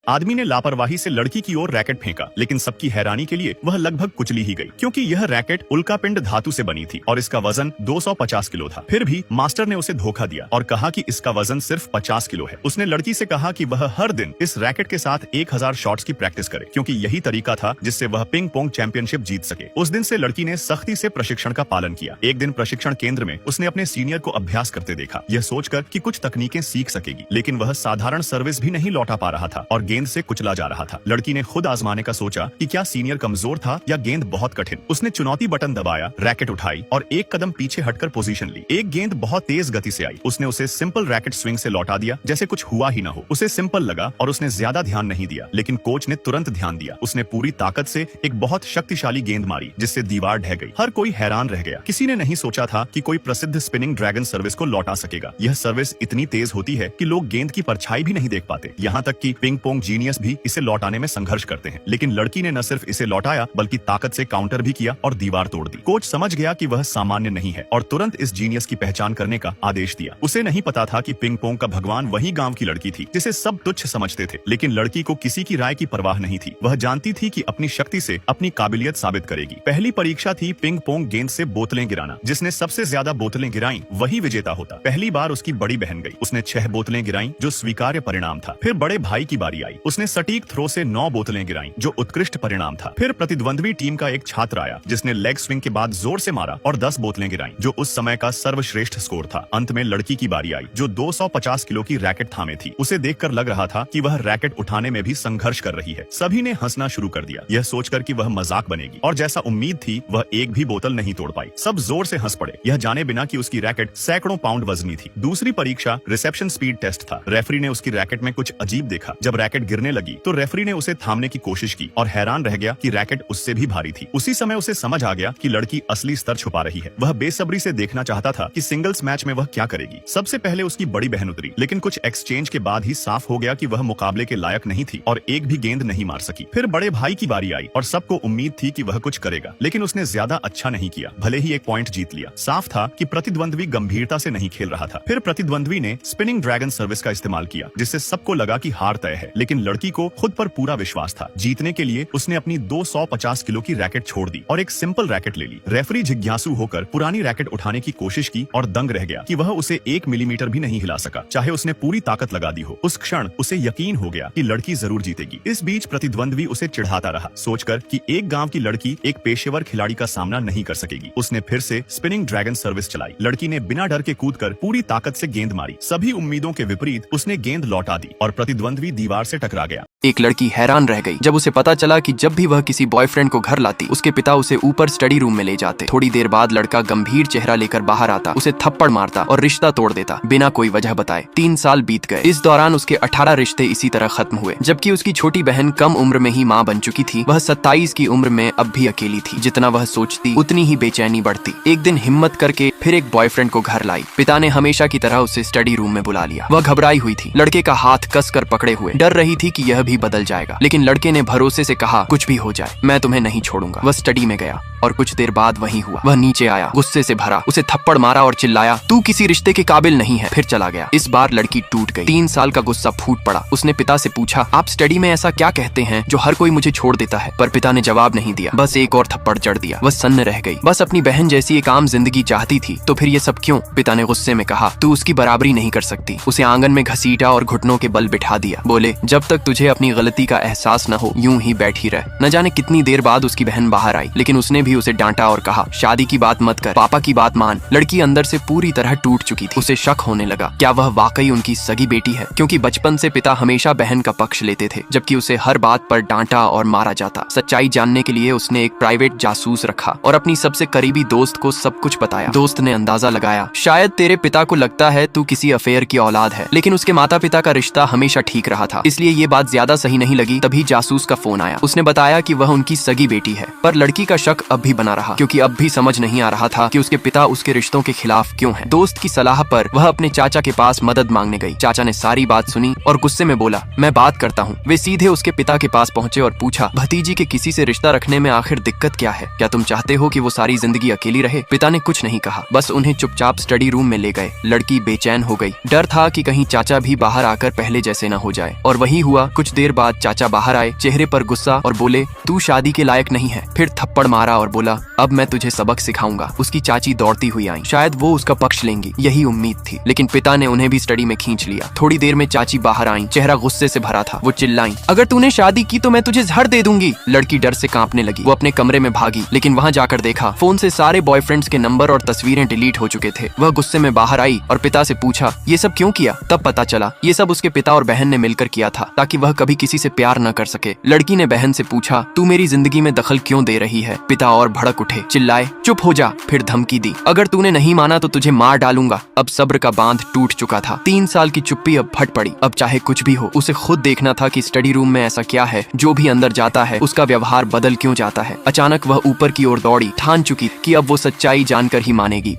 आदमी ने लापरवाही से लड़की की ओर रैकेट फेंका, लेकिन सबकी हैरानी के लिए वह लगभग कुचली ही गई, क्योंकि यह रैकेट उल्कापिंड धातु से बनी थी और इसका वजन 250 किलो था। फिर भी मास्टर ने उसे धोखा दिया और कहा कि इसका वजन सिर्फ 50 किलो है। उसने लड़की से कहा कि वह हर दिन इस रैकेट के साथ 1000 शॉट्स की प्रैक्टिस करे, क्योंकि यही तरीका था जिससे वह पिंग पोंग चैंपियनशिप जीत सके। उस दिन से लड़की ने सख्ती से प्रशिक्षण का पालन किया। एक दिन प्रशिक्षण केंद्र में उसने अपने सीनियर को अभ्यास करते देखा, यह सोचकर कि कुछ तकनीकें सीख सकेगी, लेकिन वह साधारण सर्विस भी नहीं लौटा पा रहा था और गेंद से कुचला जा रहा था। लड़की ने खुद आजमाने का सोचा कि क्या सीनियर कमजोर था या गेंद बहुत कठिन। उसने चुनौती बटन दबाया, रैकेट उठाई और एक कदम पीछे हटकर पोजीशन ली। एक गेंद बहुत तेज गति से आई। उसने उसे सिंपल रैकेट स्विंग से लौटा दिया, जैसे कुछ हुआ ही न हो। उसे सिंपल लगा और उसने ज्यादा ध्यान नहीं दिया, लेकिन कोच ने तुरंत ध्यान दिया। उसने पूरी ताकत से एक बहुत शक्तिशाली गेंद मारी, जिससे दीवार ढह गई। हर कोई हैरान रह गया। किसी ने नहीं सोचा था कि कोई प्रसिद्ध स्पिनिंग ड्रैगन सर्विस को लौटा सकेगा। यह सर्विस इतनी तेज होती है कि लोग गेंद की परछाई भी नहीं देख पाते। यहाँ तक कि पिंग पोंग जीनियस भी इसे लौटाने में संघर्ष करते हैं, लेकिन लड़की ने न सिर्फ इसे लौटाया बल्कि ताकत से काउंटर भी किया और दीवार तोड़ दी। कोच समझ गया कि वह सामान्य नहीं है और तुरंत इस जीनियस की पहचान करने का आदेश दिया। उसे नहीं पता था कि पिंग पोंग का भगवान वही गांव की लड़की थी जिसे सब तुच्छ समझते थे, लेकिन लड़की को किसी की राय की परवाह नहीं थी। वह जानती थी कि अपनी शक्ति से अपनी काबिलियत साबित करेगी। पहली परीक्षा थी पिंग पोंग गेंद से बोतलें गिराना। जिसने सबसे ज्यादा बोतलें गिराई वही विजेता होता। पहली बार उसकी बड़ी बहन गई। उसने 6 बोतलें गिराई, जो स्वीकार्य परिणाम था। फिर बड़े भाई की बारी आई। उसने सटीक थ्रो से 9 बोतलें गिराई, जो उत्कृष्ट परिणाम था। फिर प्रतिद्वंद्वी टीम का एक छात्र आया, जिसने लेग स्विंग के बाद जोर से मारा और 10 बोतलें गिराई, जो उस समय का सर्वश्रेष्ठ स्कोर था। अंत में लड़की की बारी आई, जो 250 किलो की रैकेट थामे थी। उसे देखकर लग रहा था कि वह रैकेट उठाने में भी संघर्ष कर रही है। सभी ने हंसना शुरू कर दिया, यह सोचकर कि वह मजाक बनेगी, और जैसा उम्मीद थी वह एक भी बोतल नहीं तोड़ पाई। सब जोर से हंस पड़े, यह जाने बिना कि उसकी रैकेट सैकड़ों पाउंड वजनी थी। दूसरी परीक्षा रिसेप्शन स्पीड टेस्ट था। रेफरी ने उसकी रैकेट में कुछ अजीब देखा। जब रैकेट गिरने लगी तो रेफरी ने उसे थामने की कोशिश की और हैरान रह गया कि रैकेट उससे भी भारी थी। उसी समय उसे समझ आ गया कि लड़की असली स्तर छुपा रही है। वह बेसब्री से देखना चाहता था कि सिंगल्स मैच में वह क्या करेगी। सबसे पहले उसकी बड़ी बहन उतरी, लेकिन कुछ एक्सचेंज के बाद ही साफ हो गया कि वह मुकाबले के लायक नहीं थी और एक भी गेंद नहीं मार सकी। फिर बड़े भाई की बारी आई और सबको उम्मीद थी कि वह कुछ करेगा, लेकिन उसने ज्यादा अच्छा नहीं किया। भले ही एक पॉइंट जीत लिया, साफ था कि प्रतिद्वंद्वी गंभीरता से नहीं खेल रहा था। फिर प्रतिद्वंद्वी ने स्पिनिंग ड्रैगन सर्विस का इस्तेमाल किया, जिससे सबको लगा कि हार तय है, लेकिन लड़की को खुद पर पूरा विश्वास था। जीतने के लिए उसने अपनी 250 किलो की रैकेट छोड़ दी और एक सिंपल रैकेट ले ली। रेफरी जिज्ञासु होकर पुरानी रैकेट उठाने की कोशिश की और दंग रह गया कि वह उसे 1 मिलीमीटर भी नहीं हिला सका, चाहे उसने पूरी ताकत लगा दी हो। उस क्षण उसे यकीन हो गया कि लड़की जरूर जीतेगी। इस बीच प्रतिद्वंद्वी उसे चिढ़ाता रहा, सोचकर कि एक गांव की लड़की एक पेशेवर खिलाड़ी का सामना नहीं कर सकेगी। उसने फिर से स्पिनिंग ड्रैगन सर्विस चलाई। लड़की ने बिना डर के कूदकर पूरी ताकत से गेंद मारी। सभी उम्मीदों के विपरीत उसने गेंद लौटा दी और प्रतिद्वंद्वी दीवार से टकरा गया। एक लड़की हैरान रह गई जब उसे पता चला कि जब भी वह किसी बॉयफ्रेंड को घर लाती, उसके पिता उसे ऊपर स्टडी रूम में ले जाते। थोड़ी देर बाद लड़का गंभीर चेहरा लेकर बाहर आता, उसे थप्पड़ मारता और रिश्ता तोड़ देता बिना कोई वजह बताए। 3 साल बीत गए। इस दौरान उसके 18 रिश्ते इसी तरह खत्म हुए। जबकि उसकी छोटी बहन कम उम्र में ही माँ बन चुकी थी, वह 27 की उम्र में अब भी अकेली थी। जितना वह सोचती उतनी ही बेचैनी बढ़ती। एक दिन हिम्मत करके फिर एक बॉयफ्रेंड को घर लाई। पिता ने हमेशा की तरह उसे स्टडी रूम में बुला लिया। वह घबराई हुई थी, लड़के का हाथ कस कर पकड़े हुए, डर रही थी कि यह भी बदल जाएगा। लेकिन लड़के ने भरोसे से कहा, कुछ भी हो जाए मैं तुम्हें नहीं छोड़ूंगा। वह स्टडी में गया और कुछ देर बाद वही हुआ। वह नीचे आया, गुस्से से भरा, उसे थप्पड़ मारा और चिल्लाया, तू किसी रिश्ते के काबिल नहीं है। फिर चला गया। इस बार लड़की टूट गई। 3 साल का गुस्सा फूट पड़ा। उसने पिता से पूछा, आप स्टडी में ऐसा क्या कहते हैं जो हर कोई मुझे छोड़ देता है? पर पिता ने जवाब नहीं दिया, बस एक और थप्पड़ जड़ दिया। वह सन्न रह गई। बस अपनी बहन जैसी एक आम जिंदगी चाहती थी, तो फिर ये सब क्यों? पिता ने गुस्से में कहा, तू उसकी बराबरी नहीं कर सकती। उसे आंगन में घसीटा और घुटनों के बल बिठा दिया। बोले, जब तक तुझे अपनी गलती का एहसास न हो यूं ही बैठी रह। न जाने कितनी देर बाद उसकी बहन बाहर आई, लेकिन उसने भी उसे डांटा और कहा, शादी की बात मत कर, पापा की बात मान। लड़की अंदर से पूरी तरह टूट चुकी थी। उसे शक होने लगा, क्या वह वाकई उनकी सगी बेटी है? क्योंकि बचपन से पिता हमेशा बहन का पक्ष लेते थे, जबकि उसे हर बात पर डांटा और मारा जाता। सच्चाई जानने के लिए उसने एक प्राइवेट जासूस रखा और अपनी सबसे करीबी दोस्त को सब कुछ बताया। दोस्त ने अंदाजा लगाया, शायद तेरे पिता को लगता है तू किसी अफेयर की औलाद है, लेकिन उसके माता पिता का रिश्ता हमेशा ठीक रहा था, इसलिए ये बात ज्यादा सही नहीं लगी। तभी जासूस का फोन आया। उसने बताया कि वह उनकी सगी बेटी है, पर लड़की का शक अब भी बना रहा, क्योंकि अब भी समझ नहीं आ रहा था कि उसके पिता उसके रिश्तों के खिलाफ क्यों हैं। दोस्त की सलाह पर वह अपने चाचा के पास मदद मांगने गई। चाचा ने सारी बात सुनी और गुस्से में बोला, मैं बात करता हूँ। वे सीधे उसके पिता के पास पहुँचे और पूछा, भतीजी के किसी से रिश्ता रखने में आखिर दिक्कत क्या है? क्या तुम चाहते हो कि वो सारी जिंदगी अकेली रहे? पिता ने कुछ नहीं कहा, बस उन्हें चुपचाप स्टडी रूम में ले गए। लड़की बेचैन हो गई। डर था कि कहीं चाचा भी बाहर आकर पहले जैसे न हो जाए, और वही हुआ। कुछ देर बाद चाचा बाहर आए, चेहरे पर गुस्सा, और बोले, तू शादी के लायक नहीं है। फिर थप्पड़ मारा और बोला, अब मैं तुझे सबक सिखाऊंगा। उसकी चाची दौड़ती हुई आई, शायद वो उसका पक्ष लेंगी, यही उम्मीद थी, लेकिन पिता ने उन्हें भी स्टडी में खींच लिया। थोड़ी देर में चाची बाहर आई, चेहरा गुस्से से भरा था। वो चिल्लाई, अगर तूने शादी की तो मैं तुझे जहर दे दूंगी। लड़की डर से कांपने लगी। वो अपने कमरे में भागी, लेकिन वहाँ जाकर देखा फोन से सारे बॉयफ्रेंड्स के नंबर और तस्वीरें डिलीट हो चुके थे। वह गुस्से में बाहर आई और पिता से पूछा, ये सब क्यों किया? तब पता चला ये सब उसके पिता और बहन ने मिलकर किया था, ताकि वह कभी किसी से प्यार न कर सके। लड़की ने बहन से पूछा, तू मेरी जिंदगी में दखल क्यों दे रही है? पिता और भड़क उठे, चिल्लाए, चुप हो जा। फिर धमकी दी, अगर तूने नहीं माना तो तुझे मार डालूंगा। अब सब्र का बांध टूट चुका था। 3 साल की चुप्पी अब फट पड़ी। अब चाहे कुछ भी हो, उसे खुद देखना था कि स्टडी रूम में ऐसा क्या है, जो भी अंदर जाता है उसका व्यवहार बदल क्यों जाता है। अचानक वह ऊपर की ओर दौड़ी, ठान चुकी कि अब वो सच्चाई जानकर ही मानेगी।